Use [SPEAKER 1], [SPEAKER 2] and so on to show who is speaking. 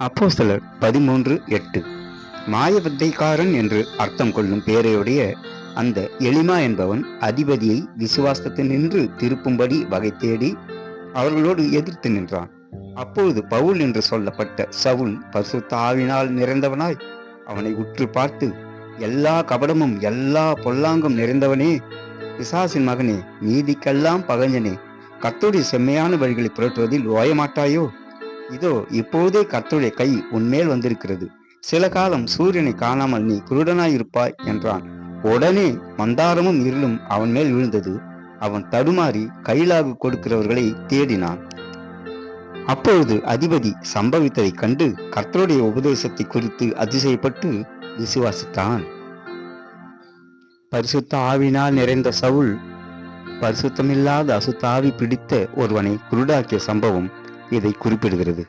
[SPEAKER 1] அப்போஸ்தலர் 13:8. மாயவித்தைக்காரன் என்று அர்த்தம் கொள்ளும் பேரையுடைய அந்த எலிமா என்பவன் அதிபதியை விசுவாசத்தினின்று திருப்பும்படி வகை தேடி அவர்களோடு எதிர்த்து நின்றான். அப்பொழுது பவுல் என்று சொல்லப்பட்ட சவுல் பரிசுத்த ஆவியினால் நிறைந்தவனாய் அவனை உற்று பார்த்து, எல்லா கபடமும் எல்லா பொல்லாங்கும் நிறைந்தவனே, பிசாசின் மகனே, நீதிக்கெல்லாம் பகஞ்சனே, கர்த்தருடைய செம்மையான வழிகளை புரட்டுவதில் ஓயமாட்டாயோ? இதோ இப்போதே கர்த்தருடைய கை உன்மேல் வந்திருக்கிறது. சில காலம் சூரியனை காணாமல் நீ குருடனாயிருப்பாய் என்றான். உடனே மந்தாரமும் இருளும் அவன் மேல் விழுந்தது. அவன் தடுமாறி கையிலாகு கொடுக்கிறவர்களை தேடினான். அப்பொழுது அதிபதி சம்பவித்ததைக் கண்டு கர்த்தருடைய உபதேசத்தை குறித்து அதிசயப்பட்டு விசுவாசித்தான். பரிசுத்த ஆவினால் நிறைந்த சவுல் பரிசுத்தமில்லாத அசுத்த ஆவி பிடித்த ஒருவனை குருடாக்கிய சம்பவம் இதை குறிப்பிடுகிறது.